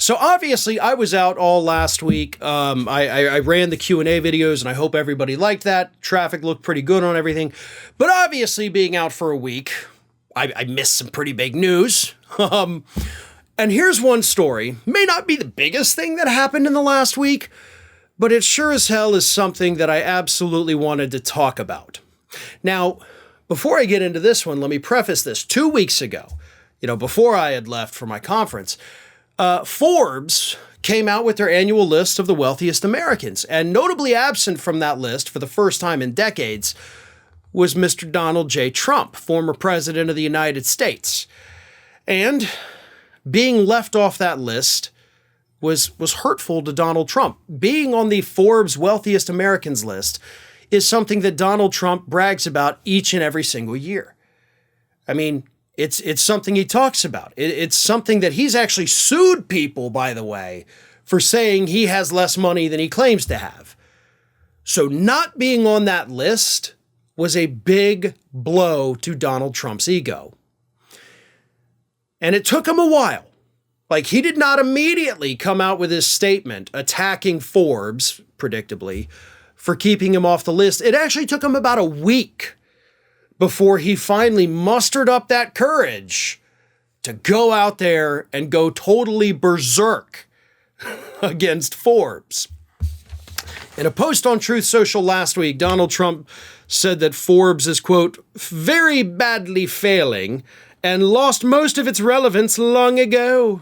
So obviously I was out all last week. I ran the Q&A videos and I hope everybody liked that. Traffic looked pretty good on everything. But obviously being out for a week, I missed some pretty big news. And here's one story. May not be the biggest thing that happened in the last week, but it sure as hell is something that I absolutely wanted to talk about. Now, before I get into this one, let me preface this. 2 weeks ago, before I had left for my conference, Forbes came out with their annual list of the wealthiest Americans, and notably absent from that list for the first time in decades was Mr. Donald J. Trump, former president of the United States. And being left off that list was hurtful to Donald Trump. Being on the Forbes Wealthiest Americans list is something that Donald Trump brags about each and every single year. I mean, it's something he talks about. It's something that he's actually sued people, by the way, for saying he has less money than he claims to have. So not being on that list was a big blow to Donald Trump's ego. And it took him a while. Like, he did not immediately come out with his statement attacking Forbes, predictably, for keeping him off the list. It actually took him about a week before he finally mustered up that courage to go out there and go totally berserk against Forbes. In a post on Truth Social last week, Donald Trump said that Forbes is, quote, very badly failing and lost most of its relevance long ago.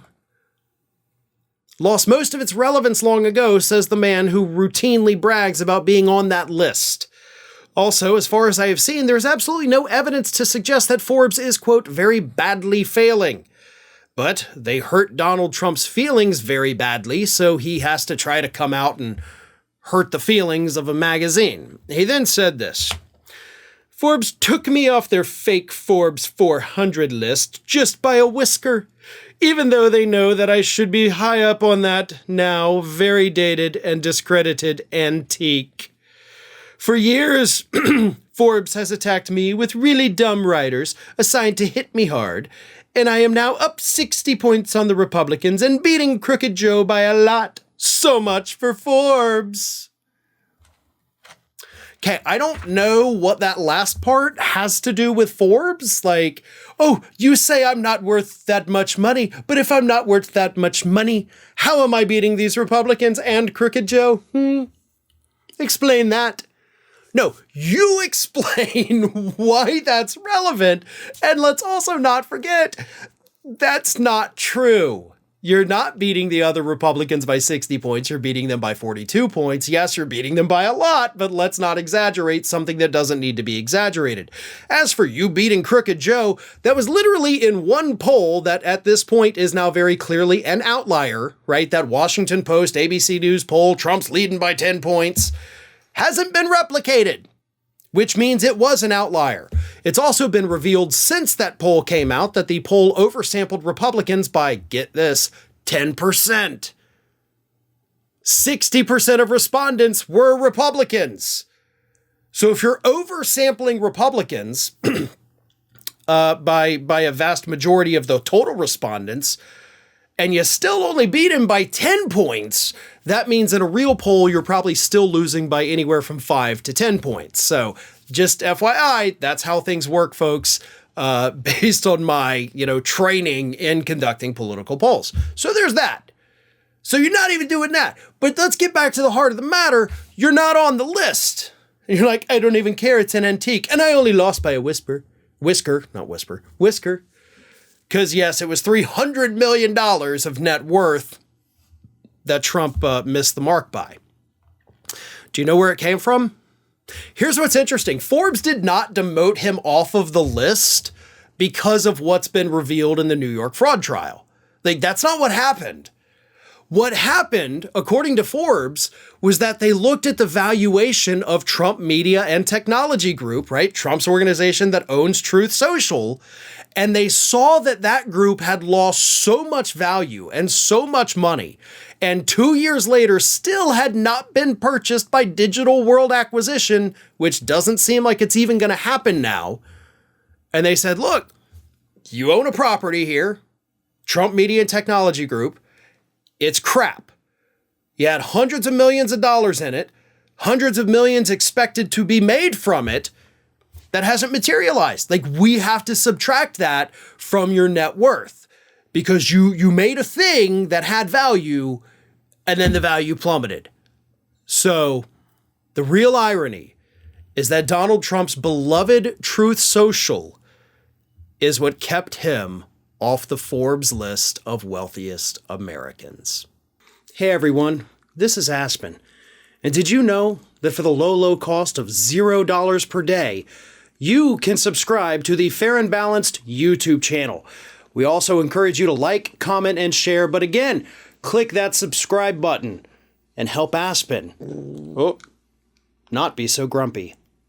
Lost most of its relevance long ago, says the man who routinely brags about being on that list. Also, as far as I have seen, there's absolutely no evidence to suggest that Forbes is, quote, very badly failing. But they hurt Donald Trump's feelings very badly, so he has to try to come out and hurt the feelings of a magazine. He then said this: Forbes took me off their fake Forbes 400 list just by a whisker, even though they know that I should be high up on that now very dated and discredited antique. For years, Forbes has attacked me with really dumb writers assigned to hit me hard, and I am now up 60 points on the Republicans and beating Crooked Joe by a lot. So much for Forbes. Okay, I don't know what that last part has to do with Forbes. Like, oh, you say I'm not worth that much money, but if I'm not worth that much money, how am I beating these Republicans and Crooked Joe? Explain that. No, you explain why that's relevant, and let's also not forget, that's not true. You're not beating the other Republicans by 60 points. You're beating them by 42 points. Yes, you're beating them by a lot, but let's not exaggerate something that doesn't need to be exaggerated. As for you beating Crooked Joe, that was literally in one poll that at this point is now very clearly an outlier, right? That Washington Post, ABC News poll, Trump's leading by 10 points, hasn't been replicated, which means it was an outlier. It's also been revealed since that poll came out that the poll oversampled Republicans by, get this, 10%. 60% of respondents were Republicans. So if you're oversampling Republicans by a vast majority of the total respondents, and you still only beat him by 10 points, that means in a real poll, you're probably still losing by anywhere from 5 to 10 points. So just FYI, that's how things work, folks, based on my, training in conducting political polls. So there's that. So you're not even doing that. But let's get back to the heart of the matter. You're not on the list. And you're like, I don't even care. It's an antique. And I only lost by a whisker. Because, yes, it was $300 million of net worth that Trump missed the mark by. Do you know where it came from? Here's what's interesting. Forbes did not demote him off of the list because of what's been revealed in the New York fraud trial. Like, that's not what happened. What happened, according to Forbes, was that they looked at the valuation of Trump Media and Technology Group, right? Trump's organization that owns Truth Social. And they saw that that group had lost so much value and so much money, and 2 years later still had not been purchased by Digital World Acquisition, which doesn't seem like it's even going to happen now. And they said, look, you own a property here, Trump Media and Technology Group, It's crap. You had hundreds of millions of dollars in it, hundreds of millions expected to be made from it, that hasn't materialized. Like, we have to subtract that from your net worth because you made a thing that had value and then the value plummeted. So the real irony is that Donald Trump's beloved Truth Social is what kept him off the Forbes list of wealthiest Americans. Hey everyone, this is Aspen. And did you know that for the low cost of $0 per day, you can subscribe to the Fair and Balanced YouTube channel. We also encourage you to like, comment, and share. But again, click that subscribe button and help Aspen not be so grumpy.